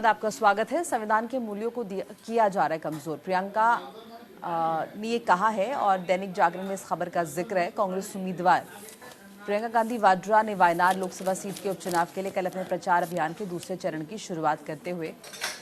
आपका स्वागत है। संविधान के मूल्यों को किया जा रहा है कमजोर, प्रियंका ने ये कहा है और दैनिक जागरण में इस खबर का जिक्र है। कांग्रेस उम्मीदवार प्रियंका गांधी वाड्रा ने वायनाड लोकसभा सीट के उपचुनाव के लिए कल अपने प्रचार अभियान के दूसरे चरण की शुरुआत करते हुए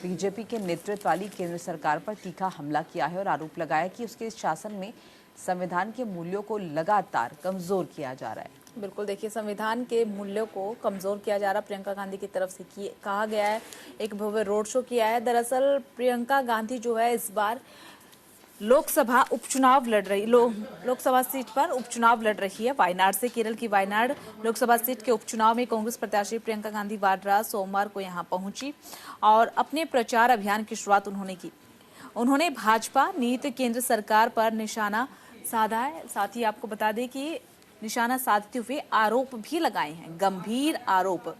बीजेपी के नेतृत्व वाली केंद्र सरकार पर तीखा हमला किया है और आरोप लगाया कि उसके शासन में संविधान के मूल्यों को लगातार कमजोर किया जा रहा है। बिल्कुल, देखिए, संविधान के मूल्यों को कमजोर किया जा रहा प्रियंका गांधी की तरफ से कहा गया है। एक भव्य रोड शो किया है। दरअसल प्रियंका गांधी जो है इस बार लोकसभा उपचुनाव लड़ रही लोकसभा सीट पर उपचुनाव लड़ रही है। वायनाड से, केरल की वायनाड लोकसभा सीट के उपचुनाव में कांग्रेस प्रत्याशी प्रियंका गांधी वाड्रा सोमवार को यहां पहुंची और अपने प्रचार अभियान की शुरुआत उन्होंने की। उन्होंने भाजपा नीति केंद्र सरकार पर निशाना साधा है। साथ ही आपको बता दें कि निशाना साधते हुए आरोप भी लगाए हैं, गंभीर आरोप।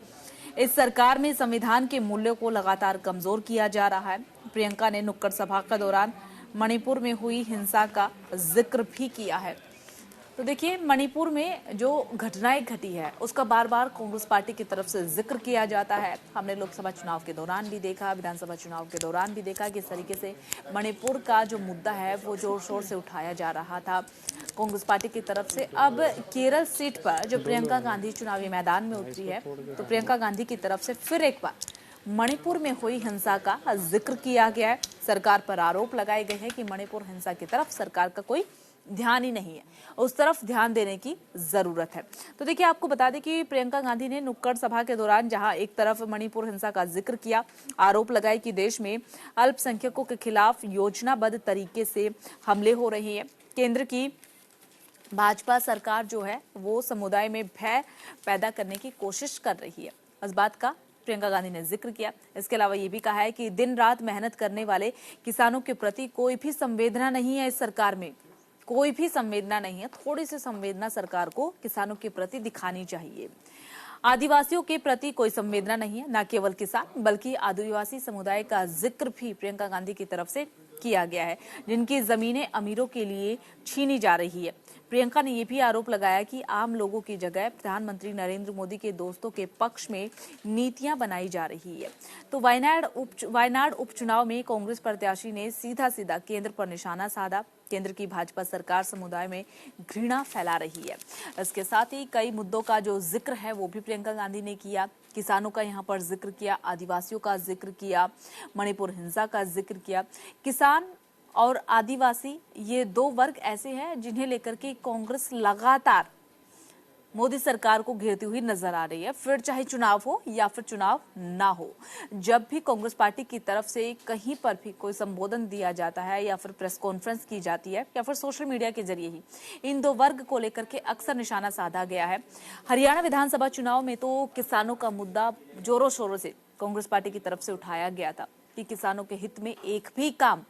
इस सरकार में संविधान के मूल्यों को लगातार कमजोर किया जा रहा है। प्रियंका ने नुक्कड़ सभा के दौरान मणिपुर में हुई हिंसा का जिक्र भी किया है। तो देखिए, मणिपुर में जो घटनाएं घटी है उसका बार बार कांग्रेस पार्टी की तरफ से जिक्र किया जाता है। हमने लोकसभा चुनाव के दौरान भी देखा, विधानसभा चुनाव के दौरान भी देखा कि इस तरीके से मणिपुर का जो मुद्दा है वो जोर शोर से उठाया जा रहा था कांग्रेस पार्टी की तरफ से। अब केरल सीट पर जो प्रियंका गांधी चुनावी मैदान में उतरी है, तो प्रियंका गांधी की तरफ से फिर एक बार मणिपुर में हुई हिंसा का जिक्र किया गया है। सरकार पर आरोप लगाए गए हैं कि मणिपुर हिंसा की तरफ सरकार का कोई ध्यान ही नहीं है, उस तरफ ध्यान देने की जरूरत है। तो देखिए, आपको बता दें कि प्रियंका गांधी ने नुक्कड़ सभा के दौरान जहां एक तरफ मणिपुर हिंसा का जिक्र किया, आरोप लगाए कि देश में अल्पसंख्यकों के खिलाफ योजनाबद्ध तरीके से हमले हो रहे हैं। केंद्र की भाजपा सरकार जो है वो समुदाय में भय पैदा करने की कोशिश कर रही है। इस बात का प्रियंका गांधी ने जिक्र किया। इसके अलावा ये भी कहा है कि दिन रात मेहनत करने वाले किसानों के प्रति कोई भी संवेदना नहीं है। इस सरकार में कोई भी संवेदना नहीं है। थोड़ी सी संवेदना सरकार को किसानों के प्रति दिखानी चाहिए। आदिवासियों के प्रति कोई संवेदना नहीं है। न केवल किसान बल्कि आदिवासी समुदाय का जिक्र भी प्रियंका गांधी की तरफ से किया गया है, जिनकी जमीनें अमीरों के लिए छीनी जा रही है। प्रियंका ने यह भी आरोप लगाया कि आम लोगों की जगह प्रधानमंत्री नरेंद्र मोदी के दोस्तों के पक्ष में नीतियां बनाई जा रही है। तो वायनाड उपचुनाव में कांग्रेस प्रत्याशी ने सीधा सीधा केंद्र पर निशाना साधा। केंद्र की भाजपा सरकार समुदाय में घृणा फैला रही है। इसके साथ ही कई मुद्दों का जो जिक्र है वो भी प्रियंका गांधी ने किया। किसानों का यहाँ पर जिक्र किया, आदिवासियों का जिक्र किया, मणिपुर हिंसा का जिक्र किया। किसान और आदिवासी ये दो वर्ग ऐसे हैं जिन्हें लेकर के कांग्रेस लगातार मोदी सरकार को घेरती हुई नजर आ रही है। फिर चाहे चुनाव हो या फिर चुनाव ना हो, जब भी कांग्रेस पार्टी की तरफ से कहीं पर भी कोई संबोधन दिया जाता है या फिर प्रेस कॉन्फ्रेंस की जाती है या फिर सोशल मीडिया के जरिए ही इन दो वर्ग को लेकर के अक्सर निशाना साधा गया है। हरियाणा विधानसभा चुनाव में तो किसानों का मुद्दा जोरों शोरों से कांग्रेस पार्टी की तरफ से उठाया गया था कि किसानों के हित में एक भी काम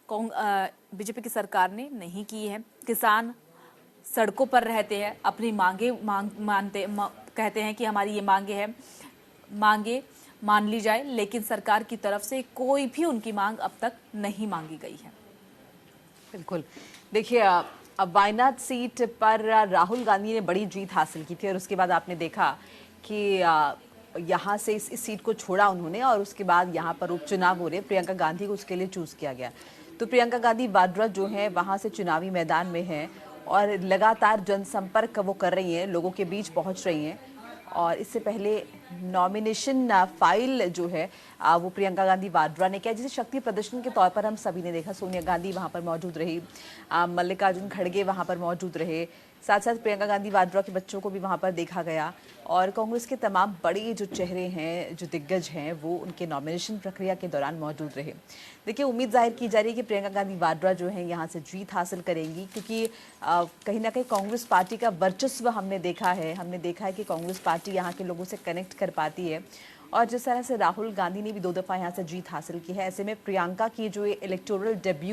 बीजेपी की सरकार ने नहीं की है। किसान सड़कों पर रहते हैं, अपनी कहते हैं कि हमारी ये मांगे मान ली जाए, लेकिन सरकार की तरफ से कोई भी उनकी मांग अब तक नहीं मांगी गई है। बिल्कुल, देखिए, अब वायनाड सीट पर राहुल गांधी ने बड़ी जीत हासिल की थी और उसके बाद आपने देखा कि यहाँ से इस सीट को छोड़ा उन्होंने और उसके बाद यहाँ पर उपचुनाव हो रहे, प्रियंका गांधी को उसके लिए चूज किया गया। तो प्रियंका गांधी वाड्रा जो है वहाँ से चुनावी मैदान में है और लगातार जनसंपर्क वो कर रही हैं, लोगों के बीच पहुंच रही हैं। और इससे पहले नॉमिनेशन फाइल जो है वो प्रियंका गांधी वाड्रा ने किया, जिसे शक्ति प्रदर्शन के तौर पर हम सभी ने देखा। सोनिया गांधी वहां पर मौजूद रही, मल्लिकार्जुन खड़गे वहां पर मौजूद रहे, साथ साथ प्रियंका गांधी वाड्रा के बच्चों को भी वहां पर देखा गया। और कांग्रेस के तमाम बड़े जो चेहरे हैं, जो दिग्गज हैं, वो उनके नॉमिनेशन प्रक्रिया के दौरान मौजूद रहे। देखिए, उम्मीद जाहिर की जा रही है कि प्रियंका गांधी वाड्रा जो है यहाँ से जीत हासिल करेंगी, क्योंकि कहीं ना कहीं कांग्रेस पार्टी का वर्चस्व हमने देखा है कि कांग्रेस पार्टी यहाँ के लोगों से कनेक्ट कर पाती है। और जिस तरह से राहुल गांधी ने भी 2 दफा यहाँ से जीत हासिल की है, ऐसे में प्रियंका की जो इलेक्टोरल डेब्यू